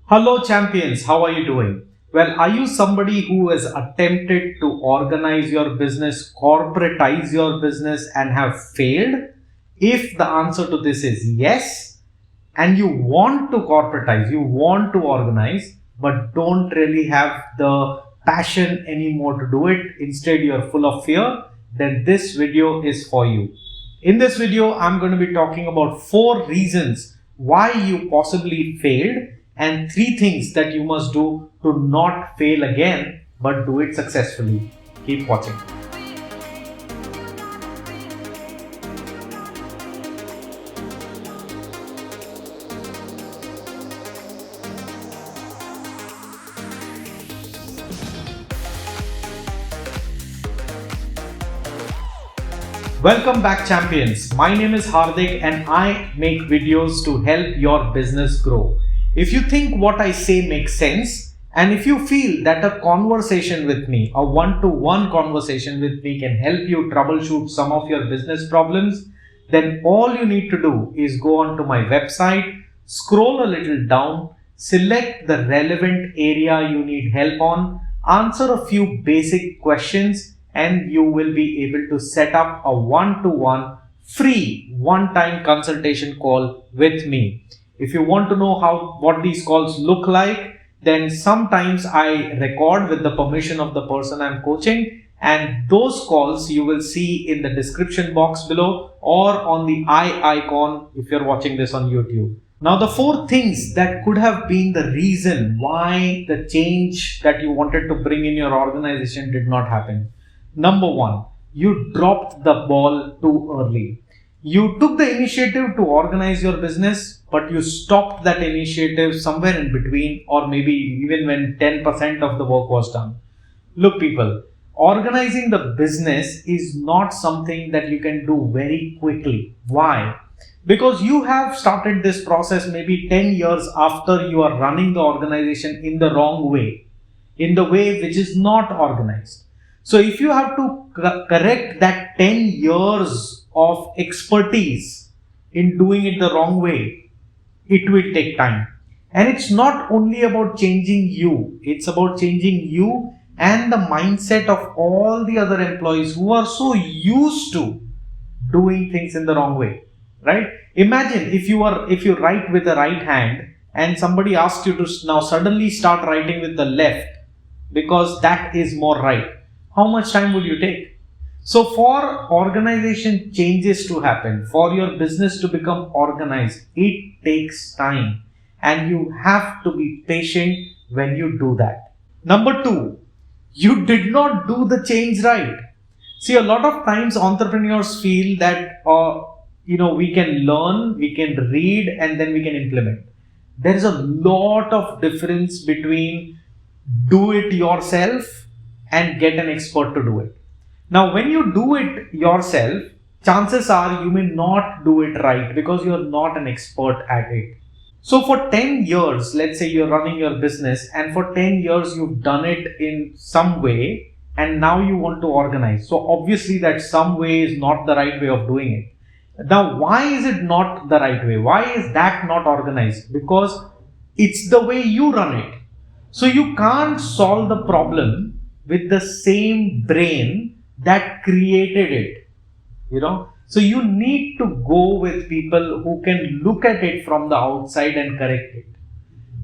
Hello champions, how are you doing? Well, are you somebody who has attempted to organize your business, corporatize your business and have failed? If the answer to this is yes, and you want to corporatize, you want to organize, but don't really have the passion anymore to do it, instead you're full of fear, then this video is for you. In this video, I'm going to be talking about 4 reasons why you possibly failed and 3 things that you must do to not fail again but do it successfully. Keep watching. Welcome back champions. My name is Hardik and I make videos to help your business grow. If you think what I say makes sense, and if you feel that a conversation with me, a one-to-one conversation with me can help you troubleshoot some of your business problems, then all you need to do is go onto my website, scroll a little down, select the relevant area you need help on, answer a few basic questions, and you will be able to set up a one-to-one free one-time consultation call with me. If you want to know what these calls look like, then sometimes I record with the permission of the person I'm coaching, and those calls you will see in the description box below or on the eye icon if you're watching this on YouTube. Now, the 4 things that could have been the reason why the change that you wanted to bring in your organization did not happen. Number 1, you dropped the ball too early. You took the initiative to organize your business, but you stopped that initiative somewhere in between, or maybe even when 10% of the work was done. Look people, organizing the business is not something that you can do very quickly. Why? Because you have started this process maybe 10 years after you are running the organization in the wrong way, in the way which is not organized. So if you have to correct that 10 years of expertise in doing it the wrong way, it will take time. And it's not only about changing you, it's about changing you and the mindset of all the other employees who are so used to doing things in the wrong way, right? Imagine if you write with the right hand and somebody asks you to now suddenly start writing with the left because that is more right. How much time will you take? So for organization changes to happen, for your business to become organized, it takes time and you have to be patient when you do that. Number 2, you did not do the change right. See, a lot of times entrepreneurs feel that, we can learn, we can read, and then we can implement. There is a lot of difference between do it yourself and get an expert to do it. Now, when you do it yourself, chances are you may not do it right because you're not an expert at it. So for 10 years, let's say you're running your business and for 10 years you've done it in some way and now you want to organize. So obviously that some way is not the right way of doing it. Now, why is it not the right way? Why is that not organized? Because it's the way you run it. So you can't solve the problem with the same brain that created it, So you need to go with people who can look at it from the outside and correct it.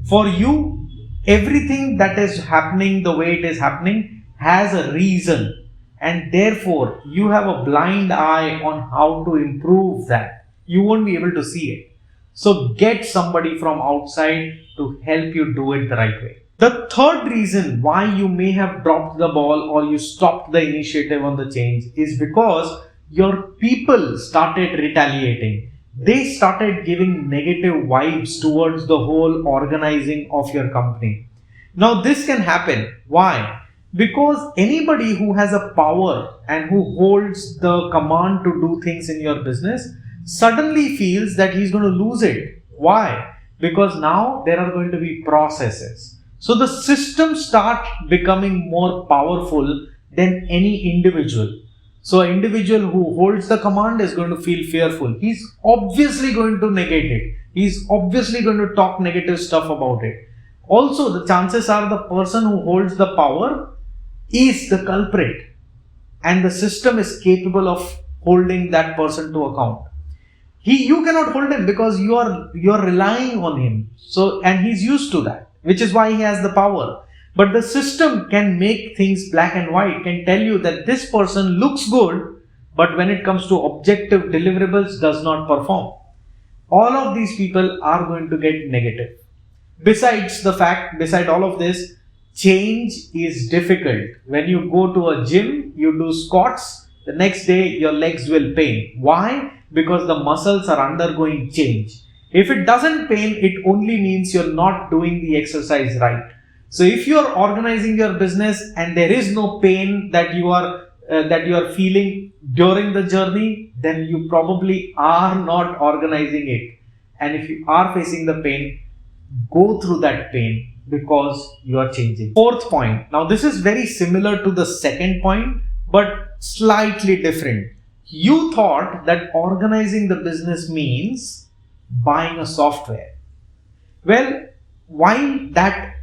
For you, everything that is happening the way it is happening has a reason, and therefore you have a blind eye on how to improve that. You won't be able to see it. So get somebody from outside to help you do it the right way. The 3rd reason why you may have dropped the ball or you stopped the initiative on the change is because your people started retaliating. They started giving negative vibes towards the whole organizing of your company. Now this can happen. Why? Because anybody who has a power and who holds the command to do things in your business suddenly feels that he's going to lose it. Why? Because now there are going to be processes. So the system starts becoming more powerful than any individual. So an individual who holds the command is going to feel fearful. He's obviously going to negate it. He's obviously going to talk negative stuff about it. Also, the chances are the person who holds the power is the culprit, and the system is capable of holding that person to account. You cannot hold him because you're relying on him. So, and he's used to that, which is why he has the power. But the system can make things black and white, can tell you that this person looks good, but when it comes to objective deliverables, does not perform. All of these people are going to get negative. Beside all of this, change is difficult. When you go to a gym, you do squats, the next day your legs will pain. Why? Because the muscles are undergoing change. If it doesn't pain, it only means you're not doing the exercise right. So if you are organizing your business and there is no pain that you are feeling during the journey, then you probably are not organizing it. And if you are facing the pain, go through that pain because you are changing. Fourth point. Now this is very similar to the second point, but slightly different. You thought that organizing the business means buying a software. Well, while that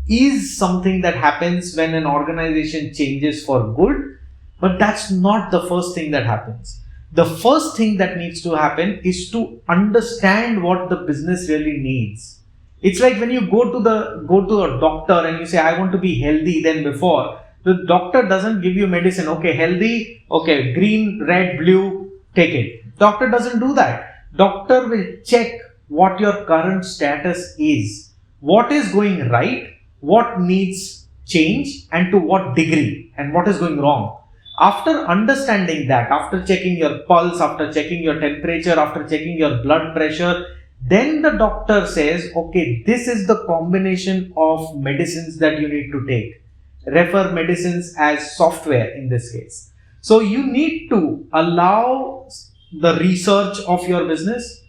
is something that happens when an organization changes for good, but that's not the first thing that happens. The first thing that needs to happen is to understand what the business really needs. It's like when you go to a doctor and you say, I want to be healthy than before. The doctor doesn't give you medicine. Okay, healthy. Okay, green, red, blue, take it. Doctor doesn't do that. Doctor will check what your current status is. What is going right? What needs change and to what degree, and what is going wrong. After understanding that, after checking your pulse, after checking your temperature, after checking your blood pressure, then the doctor says, okay, this is the combination of medicines that you need to take. Refer medicines as software in this case. So you need to allow the research of your business,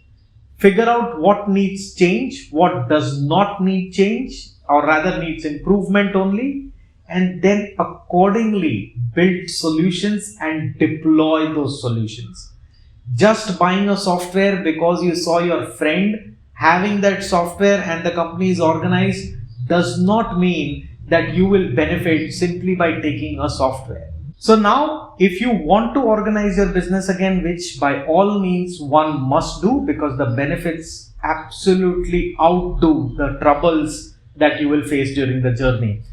figure out what needs change, what does not need change, or rather needs improvement only, and then accordingly build solutions and deploy those solutions. Just buying a software because you saw your friend having that software and the company is organized does not mean that you will benefit simply by taking a software. So now, if you want to organize your business again, which by all means one must do because the benefits absolutely outdo the troubles that you will face during the journey,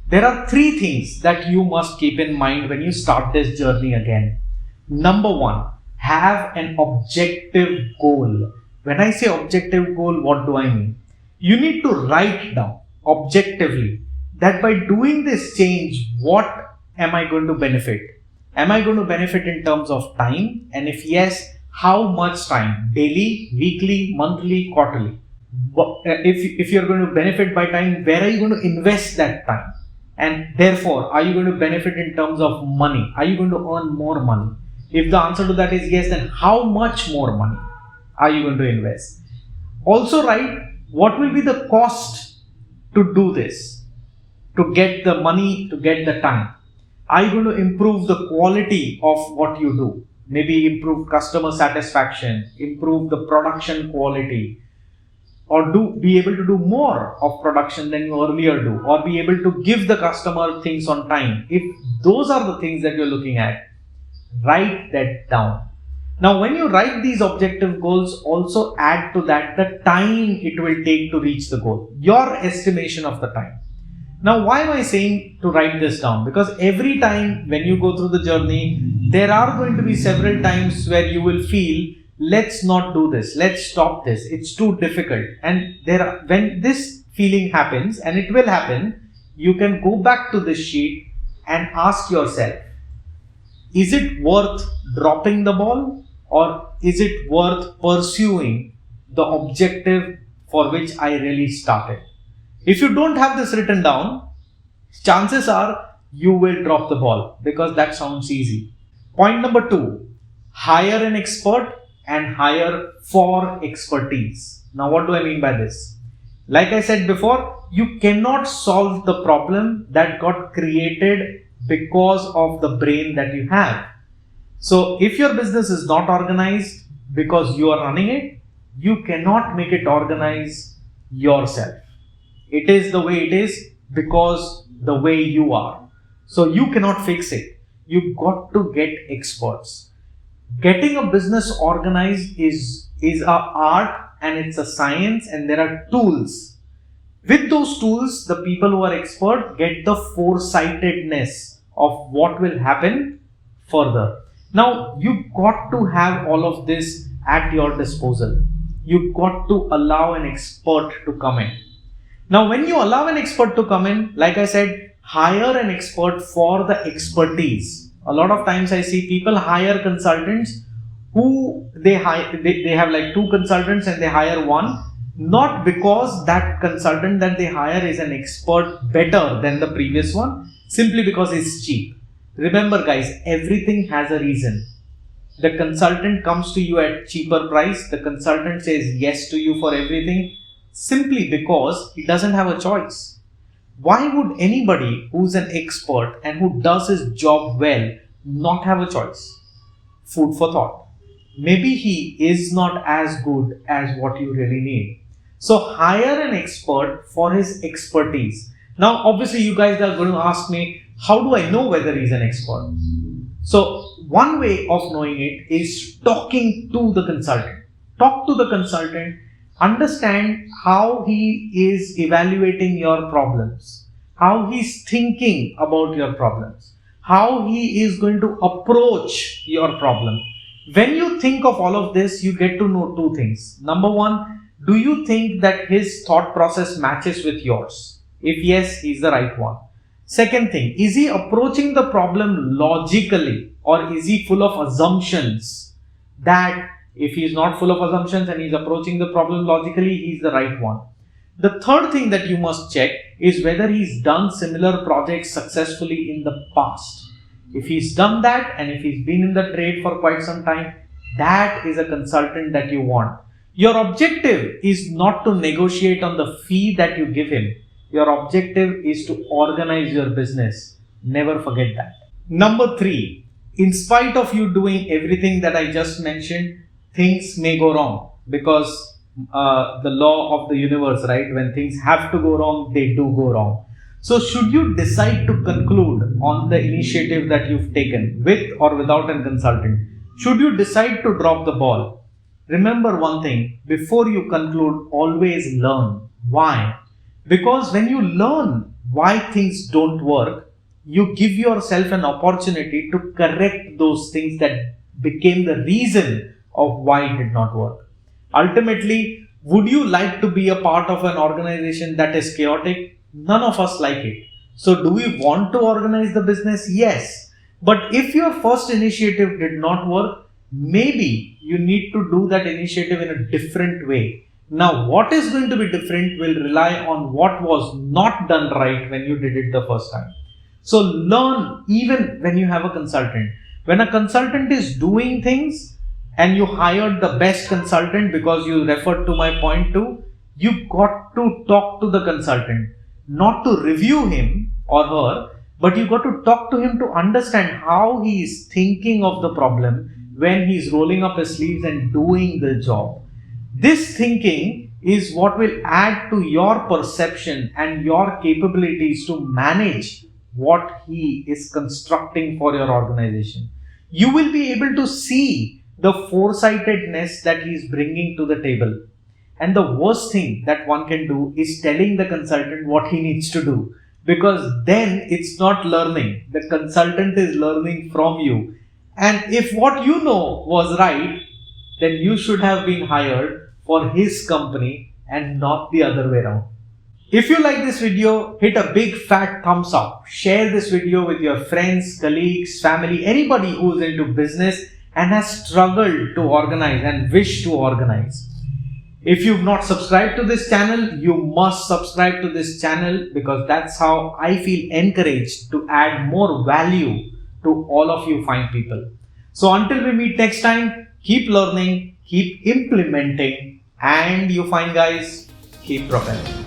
there are three things that you must keep in mind when you start this journey again. Number one, have an objective goal. When I say objective goal, what do I mean? You need to write down objectively that by doing this change, what am I going to benefit? Am I going to benefit in terms of time? And if yes, how much time? Daily, weekly, monthly, quarterly? If you're going to benefit by time, where are you going to invest that time? And therefore, are you going to benefit in terms of money? Are you going to earn more money? If the answer to that is yes, then how much more money are you going to invest? Also write what will be the cost to do this, to get the money, to get the time. Are you going to improve the quality of what you do? Maybe improve customer satisfaction, improve the production quality, or be able to do more of production than you earlier do, or be able to give the customer things on time. If those are the things that you're looking at, write that down. Now, when you write these objective goals, also add to that the time it will take to reach the goal, your estimation of the time. Now, why am I saying to write this down? Because every time when you go through the journey, there are going to be several times where you will feel, let's not do this, let's stop this, it's too difficult. And when this feeling happens, and it will happen, you can go back to this sheet and ask yourself, is it worth dropping the ball, or is it worth pursuing the objective for which I really started? If you don't have this written down, chances are you will drop the ball because that sounds easy. Point number two, hire an expert and hire for expertise. Now, what do I mean by this? Like I said before, you cannot solve the problem that got created because of the brain that you have. So if your business is not organized because you are running it, you cannot make it organize yourself. It is the way it is because the way you are. So you cannot fix it. You've got to get experts. Getting a business organized is an art and it's a science, and there are tools. With those tools, the people who are expert get the foresightedness of what will happen further. Now, you've got to have all of this at your disposal. You've got to allow an expert to come in. Now, when you allow an expert to come in, like I said, hire an expert for the expertise. A lot of times I see people hire consultants who they have like two consultants and they hire one, not because that consultant that they hire is an expert better than the previous one, simply because it's cheap. Remember guys, everything has a reason. The consultant comes to you at cheaper price. The consultant says yes to you for everything simply because he doesn't have a choice. Why would anybody who's an expert and who does his job well not have a choice? Food for thought. Maybe he is not as good as what you really need. So hire an expert for his expertise. Now, obviously, you guys are going to ask me, how do I know whether he's an expert? So one way of knowing it is talking to the consultant. Talk to the consultant. Understand how he is evaluating your problems, how he's thinking about your problems, how he is going to approach your problem. When you think of all of this, you get to know two things. Number one, do you think that his thought process matches with yours? If yes, he's the right one. Second thing, is he approaching the problem logically, or is he full of assumptions? That if he's not full of assumptions and he's approaching the problem logically, he's the right one. The third thing that you must check is whether he's done similar projects successfully in the past. If he's done that and if he's been in the trade for quite some time, that is a consultant that you want. Your objective is not to negotiate on the fee that you give him. Your objective is to organize your business. Never forget that. Number 3, in spite of you doing everything that I just mentioned, things may go wrong because the law of the universe, right? When things have to go wrong, they do go wrong. So should you decide to conclude on the initiative that you've taken with or without a consultant, should you decide to drop the ball, remember one thing, before you conclude, always learn. Why? Because when you learn why things don't work, you give yourself an opportunity to correct those things that became the reason of why it did not work. Ultimately, would you like to be a part of an organization that is chaotic? None of us like it. So do we want to organize the business? Yes. But if your first initiative did not work, maybe you need to do that initiative in a different way. Now, what is going to be different will rely on what was not done right when you did it the first time. So learn even when you have a consultant. When a consultant is doing things and you hired the best consultant because you referred to my point 2, you got to talk to the consultant, not to review him or her, but you got to talk to him to understand how he is thinking of the problem when he's rolling up his sleeves and doing the job. This thinking is what will add to your perception and your capabilities to manage what he is constructing for your organization. You will be able to see the foresightedness that he is bringing to the table. And the worst thing that one can do is telling the consultant what he needs to do, because then it's not learning. The consultant is learning from you. And if what you know was right, then you should have been hired for his company and not the other way around. If you like this video, hit a big fat thumbs up. Share this video with your friends, colleagues, family, anybody who is into business and has struggled to organize and wish to organize. If you've not subscribed to this channel, you must subscribe to this channel, because that's how I feel encouraged to add more value to all of you fine people. So until we meet next time, keep learning, keep implementing, and you fine guys, keep propelling.